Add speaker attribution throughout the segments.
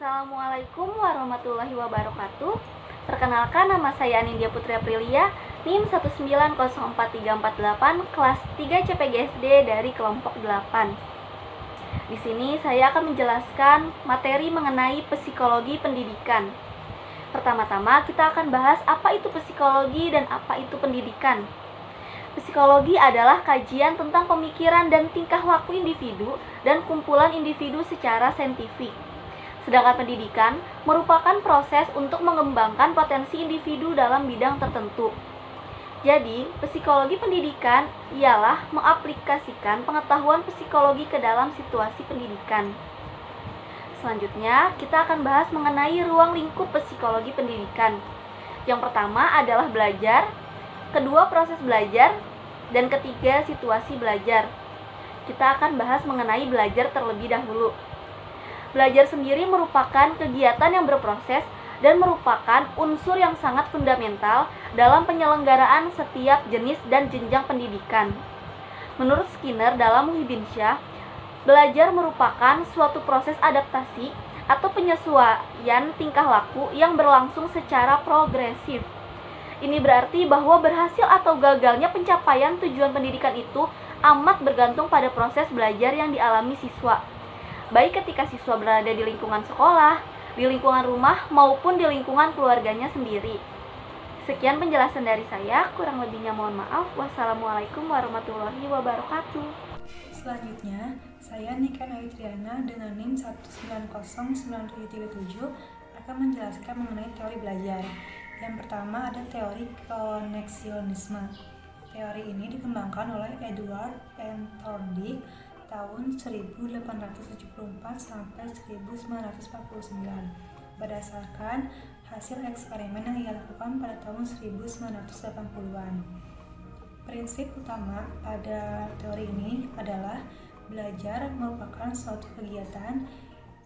Speaker 1: Assalamualaikum warahmatullahi wabarakatuh. Perkenalkan, nama saya Anindya Putri Aprilia, NIM 1904348, kelas 3 CPGSD dari kelompok 8. Di sini saya akan menjelaskan materi mengenai psikologi pendidikan. Pertama-tama kita akan bahas apa itu psikologi dan apa itu pendidikan. Psikologi adalah kajian tentang pemikiran dan tingkah laku individu dan kumpulan individu secara saintifik. Sedangkan pendidikan merupakan proses untuk mengembangkan potensi individu dalam bidang tertentu. Jadi, psikologi pendidikan ialah mengaplikasikan pengetahuan psikologi ke dalam situasi pendidikan. Selanjutnya, kita akan bahas mengenai ruang lingkup psikologi pendidikan. Yang pertama adalah belajar, kedua proses belajar, dan ketiga situasi belajar. Kita akan bahas mengenai belajar terlebih dahulu. Belajar sendiri merupakan kegiatan yang berproses dan merupakan unsur yang sangat fundamental dalam penyelenggaraan setiap jenis dan jenjang pendidikan. Menurut Skinner dalam Muhibinsyah, belajar merupakan suatu proses adaptasi atau penyesuaian tingkah laku yang berlangsung secara progresif. Ini berarti bahwa berhasil atau gagalnya pencapaian tujuan pendidikan itu amat bergantung pada proses belajar yang dialami siswa, baik ketika siswa berada di lingkungan sekolah, di lingkungan rumah, maupun di lingkungan keluarganya sendiri. Sekian penjelasan dari saya, kurang lebihnya mohon maaf. Wassalamualaikum warahmatullahi wabarakatuh.
Speaker 2: Selanjutnya, saya Nika Triana dengan NIM 1909737 akan menjelaskan mengenai teori belajar. Yang pertama ada teori koneksionisme. Teori ini dikembangkan oleh Edward and Thorndike tahun 1874 sampai 1949 berdasarkan hasil eksperimen yang ia lakukan pada tahun 1980-an. Prinsip utama pada teori ini adalah belajar merupakan suatu kegiatan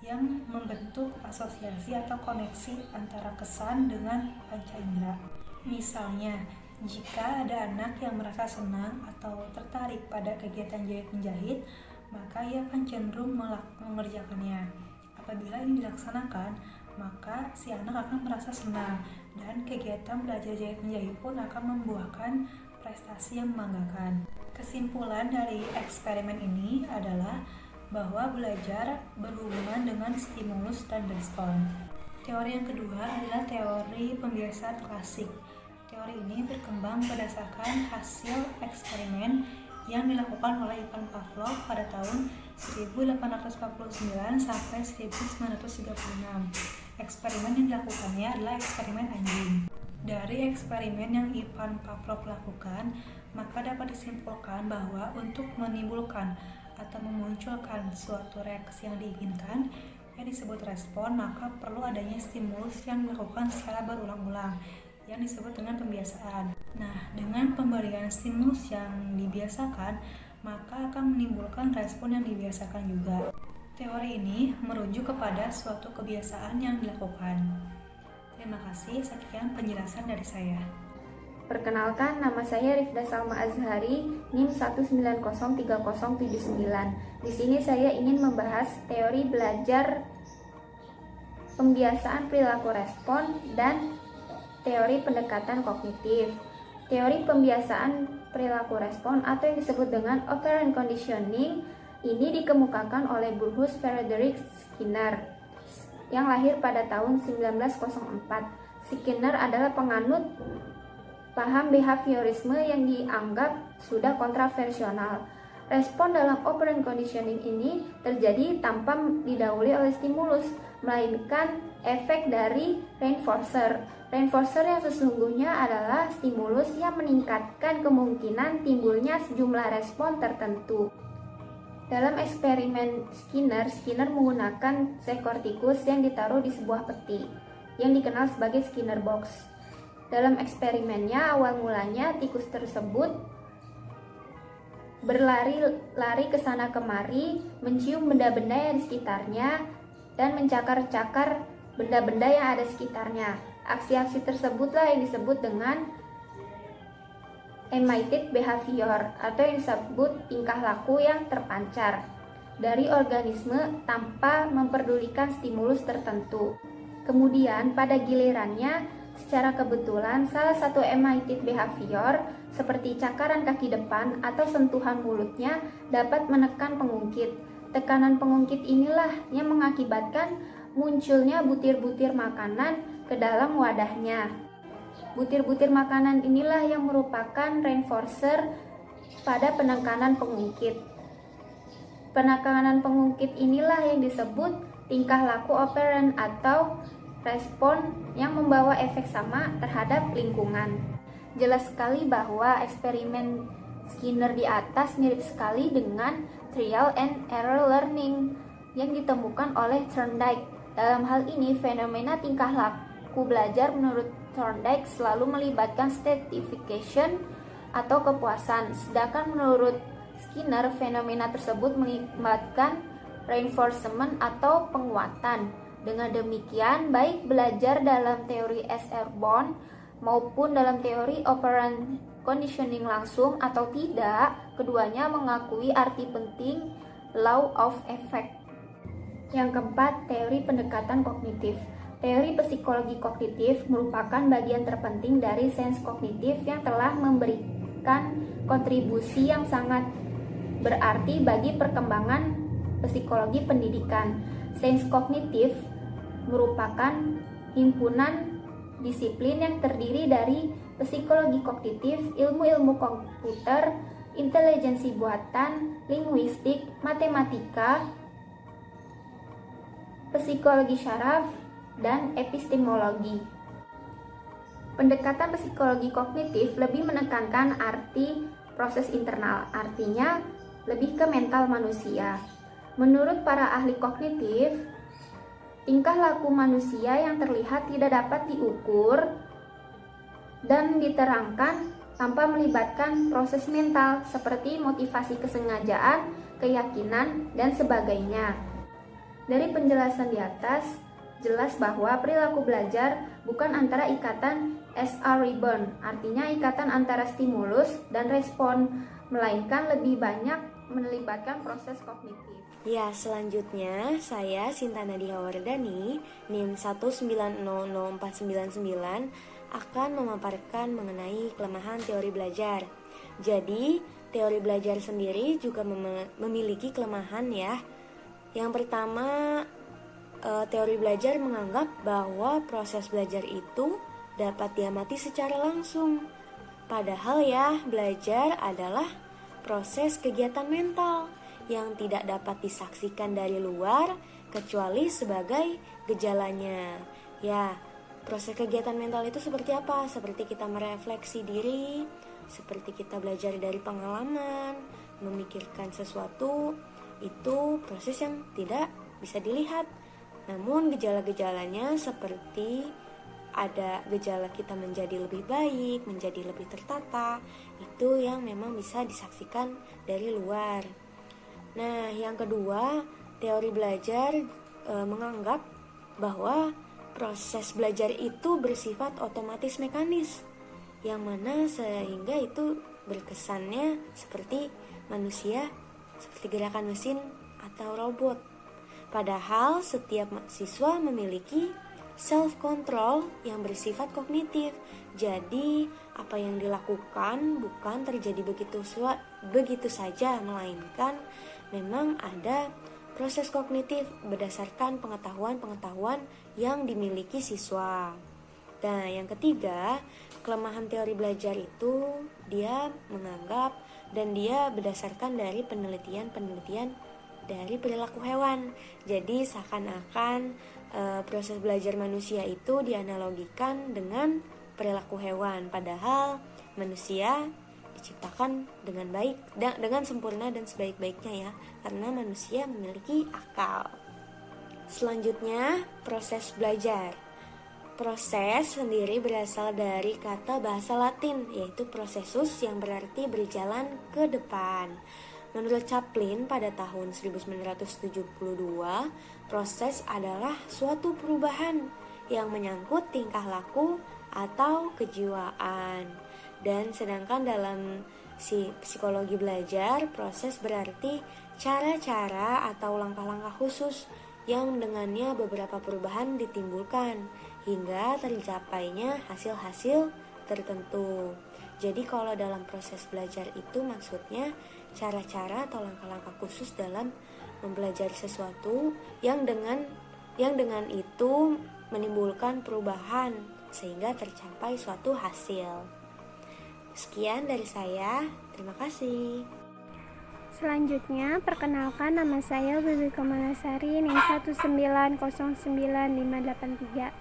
Speaker 2: yang membentuk asosiasi atau koneksi antara kesan dengan panca indera. Misalnya, jika ada anak yang merasa senang atau tertarik pada kegiatan jahit-menjahit, maka ia akan cenderung mengerjakannya. Apabila ini dilaksanakan, maka si anak akan merasa senang dan kegiatan belajar jahit-menjahit pun akan membuahkan prestasi yang membanggakan. Kesimpulan dari eksperimen ini adalah bahwa belajar berhubungan dengan stimulus dan respon. Teori yang kedua adalah teori pembiasaan klasik. Teori ini berkembang berdasarkan hasil eksperimen yang dilakukan oleh Ivan Pavlov pada tahun 1849 sampai 1936. Eksperimen yang dilakukannya adalah eksperimen anjing. Dari eksperimen yang Ivan Pavlov lakukan, maka dapat disimpulkan bahwa untuk menimbulkan atau memunculkan suatu reaksi yang diinginkan, yang disebut respon, maka perlu adanya stimulus yang dilakukan secara berulang-ulang, yang disebut dengan pembiasaan. Nah, dengan pemberian stimulus yang dibiasakan, maka akan menimbulkan respon yang dibiasakan juga. Teori ini merujuk kepada suatu kebiasaan yang dilakukan. Terima kasih, sekian penjelasan dari saya.
Speaker 3: Perkenalkan, nama saya Rifda Salma Azhari, NIM 1903079. Di sini saya ingin membahas teori belajar, pembiasaan perilaku respon, dan teori pendekatan kognitif. Teori pembiasaan perilaku respon atau yang disebut dengan operant conditioning ini dikemukakan oleh Bruce Frederick Skinner yang lahir pada tahun 1904. Skinner adalah penganut paham behaviorisme yang dianggap sudah kontroversial. Respon dalam operant conditioning ini terjadi tanpa didahului oleh stimulus, melainkan efek dari reinforcer. Reinforcer yang sesungguhnya adalah stimulus yang meningkatkan kemungkinan timbulnya sejumlah respon tertentu. Dalam eksperimen Skinner menggunakan seekor tikus yang ditaruh di sebuah peti yang dikenal sebagai Skinner box. Dalam eksperimennya, awal mulanya tikus tersebut berlari-lari ke sana kemari, mencium benda-benda yang di sekitarnya, dan mencakar-cakar benda-benda yang ada di sekitarnya. Aksi-aksi tersebutlah yang disebut dengan emulated behavior atau yang disebut tingkah laku yang terpancar. dari organisme tanpa memperdulikan stimulus tertentu. Kemudian pada gilirannya, secara kebetulan salah satu emitative behavior seperti cakaran kaki depan atau sentuhan mulutnya dapat menekan pengungkit. Tekanan pengungkit inilah yang mengakibatkan munculnya butir-butir makanan ke dalam wadahnya. Butir-butir makanan inilah yang merupakan reinforcer pada penekanan pengungkit. Penekanan pengungkit inilah yang disebut tingkah laku operan atau respon yang membawa efek sama terhadap lingkungan. Jelas sekali bahwa eksperimen Skinner di atas mirip sekali dengan trial and error learning yang ditemukan oleh Thorndike. Dalam hal ini, fenomena tingkah laku belajar menurut Thorndike selalu melibatkan stratification atau kepuasan, sedangkan menurut Skinner, fenomena tersebut melibatkan reinforcement atau penguatan. Dengan demikian, baik belajar dalam teori S.R. maupun dalam teori operant conditioning langsung atau tidak, keduanya mengakui arti penting law of effect. Yang keempat, teori pendekatan kognitif. Teori psikologi kognitif merupakan bagian terpenting dari sains kognitif yang telah memberikan kontribusi yang sangat berarti bagi perkembangan psikologi pendidikan. Sains kognitif merupakan himpunan disiplin yang terdiri dari psikologi kognitif, ilmu-ilmu komputer, intelijensi buatan, linguistik, matematika, psikologi syaraf, dan epistemologi. Pendekatan psikologi kognitif lebih menekankan arti proses internal, artinya lebih ke mental manusia. Menurut para ahli kognitif, tingkah laku manusia yang terlihat tidak dapat diukur dan diterangkan tanpa melibatkan proses mental seperti motivasi kesengajaan, keyakinan, dan sebagainya. Dari penjelasan di atas, jelas bahwa perilaku belajar bukan antara ikatan SR ribbon, artinya ikatan antara stimulus dan respon, melainkan lebih banyak melibatkan proses kognitif.
Speaker 4: Ya, selanjutnya saya Sinta Nadia Wardani, NIM 1900499 akan memaparkan mengenai kelemahan teori belajar. Jadi, teori belajar sendiri juga memiliki kelemahan ya. Yang pertama, teori belajar menganggap bahwa proses belajar itu dapat diamati secara langsung. Padahal ya, belajar adalah proses kegiatan mental yang tidak dapat disaksikan dari luar kecuali sebagai gejalanya. Ya, proses kegiatan mental itu seperti apa? Seperti kita merefleksi diri, seperti kita belajar dari pengalaman, memikirkan sesuatu, itu proses yang tidak bisa dilihat. Namun gejala-gejalanya seperti ada gejala kita menjadi lebih baik, menjadi lebih tertata, itu yang memang bisa disaksikan dari luar. Nah, yang kedua, teori belajar menganggap bahwa proses belajar itu bersifat otomatis mekanis, yang mana sehingga itu berkesannya seperti manusia, seperti gerakan mesin atau robot. Padahal setiap siswa memiliki self-control yang bersifat kognitif. Jadi, apa yang dilakukan bukan terjadi begitu saja, melainkan memang ada proses kognitif berdasarkan pengetahuan-pengetahuan yang dimiliki siswa. Nah, yang ketiga, kelemahan teori belajar itu dia menganggap dan dia berdasarkan dari penelitian-penelitian dari perilaku hewan. Jadi seakan-akan proses belajar manusia itu dianalogikan dengan perilaku hewan, padahal manusia diciptakan dengan baik, dengan sempurna dan sebaik-baiknya ya, karena manusia memiliki akal. Selanjutnya, proses belajar. Proses sendiri berasal dari kata bahasa Latin, yaitu processus yang berarti berjalan ke depan. Menurut Chaplin pada tahun 1972, proses adalah suatu perubahan yang menyangkut tingkah laku atau kejiwaan. Dan sedangkan dalam psikologi belajar, proses berarti cara-cara atau langkah-langkah khusus yang dengannya beberapa perubahan ditimbulkan hingga tercapainya hasil-hasil tertentu. Jadi kalau dalam proses belajar itu maksudnya cara-cara atau langkah-langkah khusus dalam mempelajari sesuatu yang dengan itu menimbulkan perubahan sehingga tercapai suatu hasil. Sekian dari saya, terima kasih.
Speaker 5: Selanjutnya, perkenalkan nama saya Wiwi Kamalasari NIM 1909583.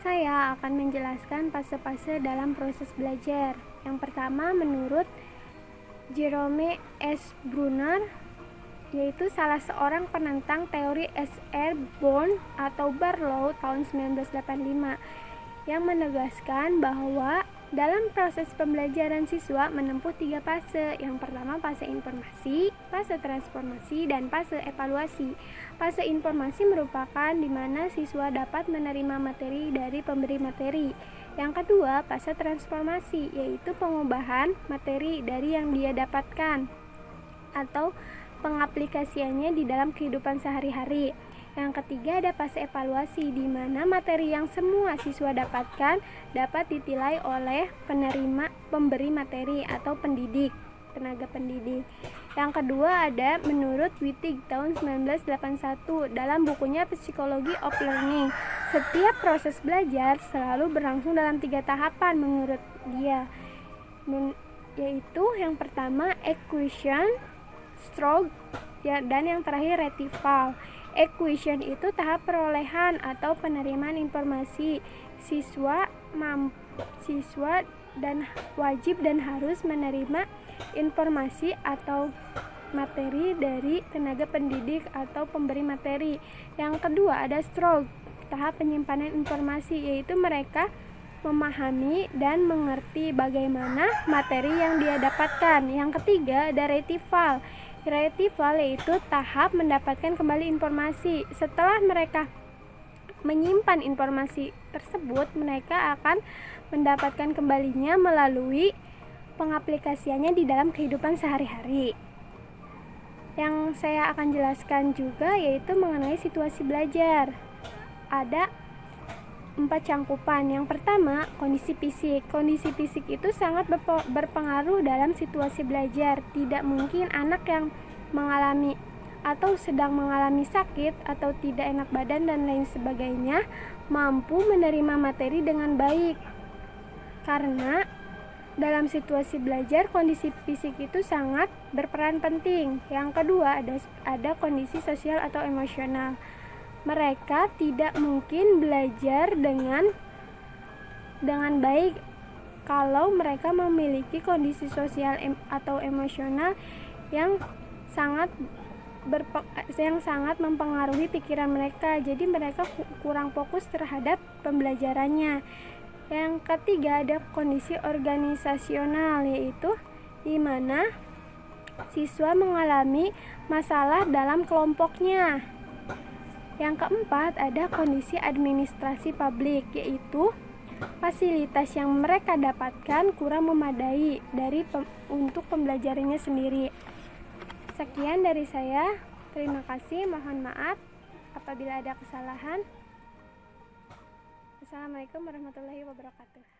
Speaker 5: Saya akan menjelaskan fase-fase dalam proses belajar. Yang pertama, menurut Jerome S. Brunner, yaitu salah seorang penentang teori S.R. Bourne atau Barlow tahun 1985, yang menegaskan bahwa dalam proses pembelajaran siswa menempuh 3 fase. Yang pertama fase informasi, fase transformasi, dan fase evaluasi. Fase informasi merupakan di mana siswa dapat menerima materi dari pemberi materi. Yang kedua fase transformasi, yaitu pengubahan materi dari yang dia dapatkan atau pengaplikasiannya di dalam kehidupan sehari-hari. Yang ketiga ada fase evaluasi, di mana materi yang semua siswa dapatkan dapat ditilai oleh pemberi materi atau tenaga pendidik. Yang kedua ada menurut Wittig tahun 1981 dalam bukunya Psychology of Learning. Setiap proses belajar selalu berlangsung dalam 3 tahapan menurut dia, yaitu yang pertama acquisition, stroke, dan yang terakhir retrieval. Acquisition itu tahap perolehan atau penerimaan informasi. Siswa dan wajib dan harus menerima informasi atau materi dari tenaga pendidik atau pemberi materi. Yang kedua ada stroke, tahap penyimpanan informasi, yaitu mereka memahami dan mengerti bagaimana materi yang dia dapatkan. Yang ketiga ada retrieval. Retrieval yaitu tahap mendapatkan kembali informasi. Setelah mereka menyimpan informasi tersebut, mereka akan mendapatkan kembalinya melalui pengaplikasiannya di dalam kehidupan sehari-hari. Yang saya akan jelaskan juga yaitu mengenai situasi belajar. Ada 4 cangkupan. Yang pertama, kondisi fisik. Kondisi fisik itu sangat berpengaruh dalam situasi belajar. Tidak mungkin anak yang mengalami atau sedang mengalami sakit atau tidak enak badan dan lain sebagainya mampu menerima materi dengan baik. Karena dalam situasi belajar kondisi fisik itu sangat berperan penting. Yang kedua, ada kondisi sosial atau emosional. Mereka tidak mungkin belajar dengan baik kalau mereka memiliki kondisi sosial atau emosional yang sangat mempengaruhi pikiran mereka. Jadi mereka kurang fokus terhadap pembelajarannya. Yang ketiga ada kondisi organisasional, yaitu di mana siswa mengalami masalah dalam kelompoknya. Yang keempat ada kondisi administrasi publik, yaitu fasilitas yang mereka dapatkan kurang memadai untuk pembelajarannya sendiri. Sekian dari saya, terima kasih, mohon maaf apabila ada kesalahan. Assalamualaikum warahmatullahi wabarakatuh.